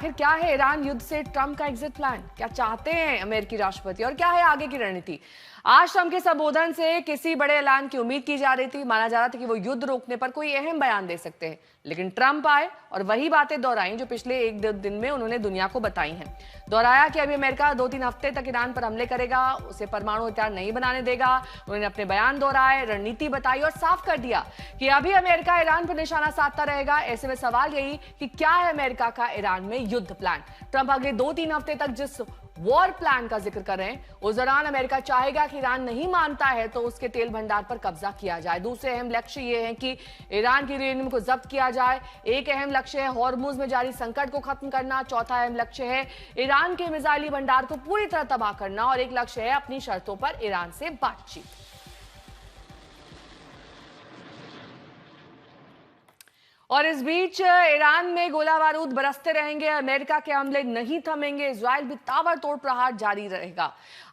आखिर क्या है ईरान युद्ध से ट्रंप का एग्जिट प्लान? क्या चाहते हैं अमेरिकी राष्ट्रपति और क्या है आगे की रणनीति? आज ट्रंप के संबोधन से किसी बड़े ऐलान की उम्मीद की जा रही थी। माना जा रहा था कि वो युद्ध रोकने पर कोई अहम बयान दे सकते हैं, लेकिन ट्रंप आए और वही बातें दोहराई जो पिछले एक दिन में उन्होंने दुनिया को बताई हैं। दोहराया कि अभी अमेरिका 2-3 हफ्ते तक ईरान पर हमले करेगा, उसे परमाणु हथियार नहीं बनाने देगा। उन्होंने अपने बयान दोहराए, रणनीति बताई और साफ कर दिया कि अभी अमेरिका ईरान पर निशाना साधता रहेगा। ऐसे में सवाल यही कि क्या है अमेरिका का ईरान में युद्ध प्लान? ट्रंप अगले 2-3 हफ्ते तक जिस वॉर प्लान का जिक्र कर रहे हैं, उस दौरान अमेरिका चाहेगा कि ईरान नहीं मानता है तो उसके तेल भंडार पर कब्जा किया जाए। दूसरे अहम लक्ष्य ये है कि ईरान की यूरेनियम को जब्त किया जाए। एक अहम लक्ष्य है हॉर्मुज में जारी संकट को खत्म करना। चौथा अहम लक्ष्य है ईरान के मिसाइली भंडार को पूरी तरह तबाह करना। और एक लक्ष्य है अपनी शर्तों पर ईरान से बातचीत। और इस बीच ईरान में गोला बारूद बरसते रहेंगे, अमेरिका के हमले नहीं थमेंगे, इजराइल भी ताबड़तोड़ प्रहार जारी रहेगा।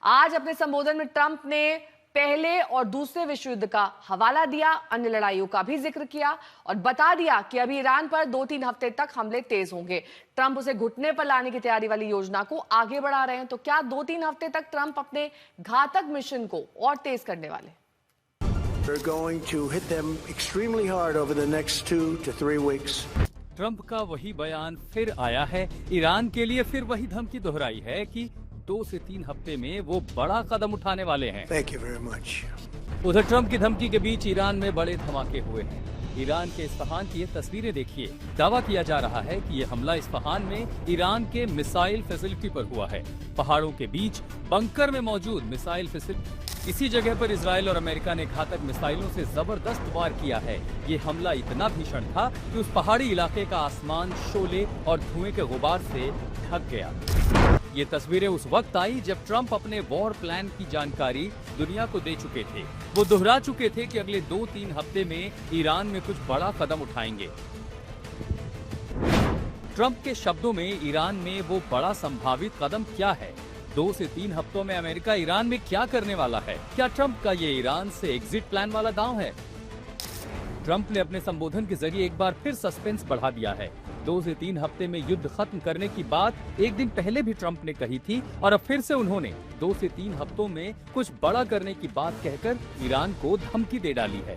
आज अपने संबोधन में ट्रंप ने पहले और दूसरे विश्व युद्ध का हवाला दिया, अन्य लड़ाइयों का भी जिक्र किया और बता दिया कि अभी ईरान पर 2-3 हफ्ते तक हमले तेज होंगे। ट्रंप उसे घुटने पर लाने की तैयारी वाली योजना को आगे बढ़ा रहे हैं। तो क्या 2-3 हफ्ते तक ट्रंप अपने घातक मिशन को और तेज करने वाले? We're going to hit them extremely hard over the next 2 to 3 weeks. Trump का वही बयान फिर आया है। ईरान के लिए फिर वही धमकी दोहराई है कि 2 से 3 हफ्ते में वो बड़ा कदम उठाने वाले हैं। Thank you very much. उधर ट्रंप की धमकी के बीच ईरान में बड़े धमाके हुए हैं। ईरान के इस्फहान की ये तस्वीरें देखिए। दावा किया जा रहा है कि ये हमला इस्फहान में ईरान के मिसाइल फैसिलिटी पर हुआ है। पहाड़ों के बीच बंकर में मौजूद मिसाइल फैसिलिटी, इसी जगह पर इजराइल और अमेरिका ने घातक मिसाइलों से जबरदस्त वार किया है। ये हमला इतना भीषण था कि उस पहाड़ी इलाके का आसमान शोले और धुएं के गुबार से ढक गया। ये तस्वीरें उस वक्त आई जब ट्रंप अपने वॉर प्लान की जानकारी दुनिया को दे चुके थे। वो दोहरा चुके थे कि अगले 2-3 हफ्ते में ईरान में कुछ बड़ा कदम उठाएंगे। ट्रंप के शब्दों में ईरान में वो बड़ा संभावित कदम क्या है? 2 से 3 हफ्तों में अमेरिका ईरान में क्या करने वाला है? क्या ट्रंप का ये ईरान से एग्जिट प्लान वाला दांव है? ट्रंप ने अपने संबोधन के जरिए एक बार फिर सस्पेंस बढ़ा दिया है। 2 से 3 हफ्ते में युद्ध खत्म करने की बात एक दिन पहले भी ट्रंप ने कही थी और अब फिर से उन्होंने 2 से 3 हफ्तों में कुछ बड़ा करने की बात कहकर ईरान को धमकी दे डाली है।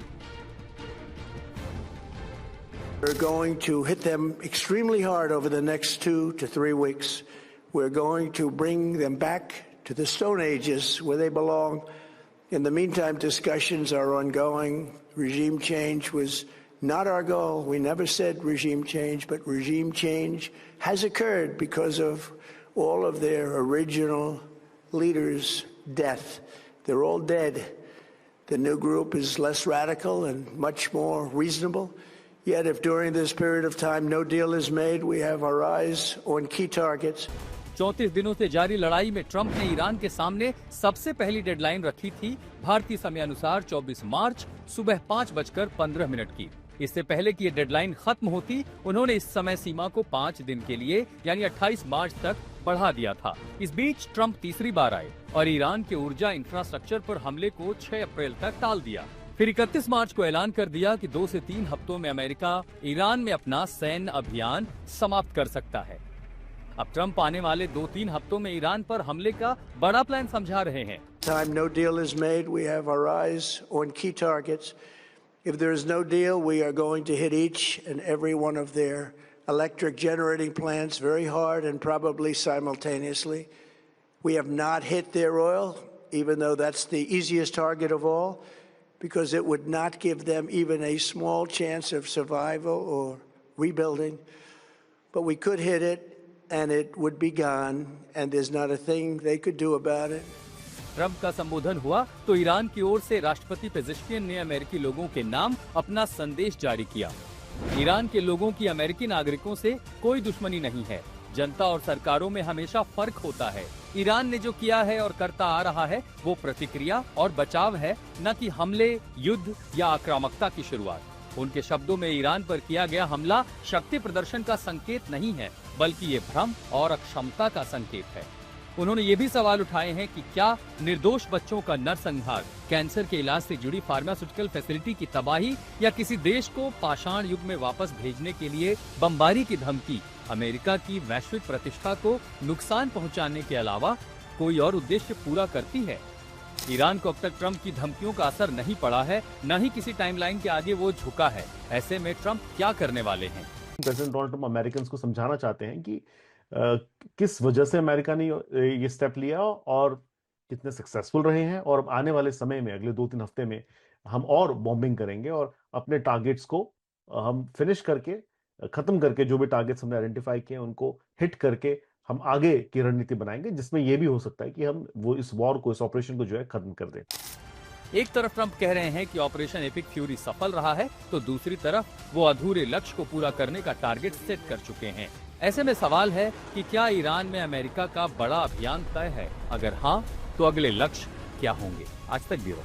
We're going to hit them extremely hard over the next 2 to 3 weeks. We're going to bring them back to the Stone Ages where they belong. In the meantime, discussions are ongoing. Regime change was not our goal. We never said regime change, but regime change has occurred because of all of their original leaders' death. They're all dead. The new group is less radical and much more reasonable. Yet if during this period of time no deal is made, we have our eyes on key targets. 34 दिनों से जारी लड़ाई में Trump ने Iran के सामने सबसे पहली डेडलाइन रखी थी भारतीय समय अनुसार 24 मार्च सुबह 5:15 की। इससे पहले कि ये डेडलाइन खत्म होती, उन्होंने इस समय सीमा को 5 दिन के लिए यानी 28 मार्च तक बढ़ा दिया था। इस बीच ट्रंप तीसरी बार आए और ईरान के ऊर्जा इंफ्रास्ट्रक्चर पर हमले को 6 अप्रैल तक टाल दिया। फिर 31 मार्च को ऐलान कर दिया कि 2 से 3 हफ्तों में अमेरिका ईरान में अपना सैन्य अभियान समाप्त कर सकता है। अब ट्रंप आने वाले 2-3 हफ्तों में ईरान पर हमले का बड़ा प्लान समझा रहे हैं। Time no deal is made, we have our eyes on key targets. If there is no deal, we are going to hit each and every one of their electric generating plants very hard and probably simultaneously. We have not hit their oil, even though that's the easiest target of all, because it would not give them even a small chance of survival or rebuilding. But we could hit it and it would be gone and there's not a thing they could do about it. Trump का संबोधन हुआ तो Iran की ओर से राष्ट्रपति Pezeshkian ने अमेरिकी लोगों के नाम अपना संदेश जारी किया। ईरान के लोगों की अमेरिकी नागरिकों से कोई दुश्मनी नहीं है। जनता और सरकारों में हमेशा फर्क होता है। ईरान ने जो किया है और करता आ रहा है वो प्रतिक्रिया और बचाव है, न कि हमले, युद्ध या आक्रामकता की शुरुआत। उनके शब्दों में ईरान पर किया गया हमला शक्ति प्रदर्शन का संकेत नहीं है, बल्कि ये भ्रम और अक्षमता का संकेत है। उन्होंने ये भी सवाल उठाए हैं कि क्या निर्दोष बच्चों का नरसंहार, कैंसर के इलाज से जुड़ी फार्मास्यूटिकल फैसिलिटी की तबाही या किसी देश को पाषाण युग में वापस भेजने के लिए बमबारी की धमकी अमेरिका की वैश्विक प्रतिष्ठा को नुकसान पहुंचाने के अलावा कोई और उद्देश्य पूरा करती है। ईरान को अब तक ट्रंप की धमकियों का असर नहीं पड़ा है, न ही किसी टाइमलाइन के आगे वो झुका है। ऐसे में ट्रंप क्या करने वाले हैं? प्रेसिडेंट डोनाल्ड ट्रंप अमेरिकन को समझाना चाहते हैं कि किस वजह से अमेरिका ने ये स्टेप लिया और कितने सक्सेसफुल रहे हैं, और आने वाले समय में अगले 2-3 हफ्ते में हम और बॉम्बिंग करेंगे और अपने टारगेट्स को हम फिनिश करके, खत्म करके, जो भी टारगेट्स हमने आइडेंटिफाई किए उनको हिट करके हम आगे की रणनीति बनाएंगे, जिसमें यह भी हो सकता है कि हम वो इस वॉर को, इस ऑपरेशन को जो है खत्म कर दें। एक तरफ ट्रंप कह रहे हैं कि ऑपरेशन एपिक फ्यूरी सफल रहा है, तो दूसरी तरफ वो अधूरे लक्ष्य को पूरा करने का टारगेट सेट कर चुके हैं। ऐसे में सवाल है कि क्या ईरान में अमेरिका का बड़ा अभियान तय है? अगर हाँ, तो अगले लक्ष्य क्या होंगे? आज तक ब्यूरो।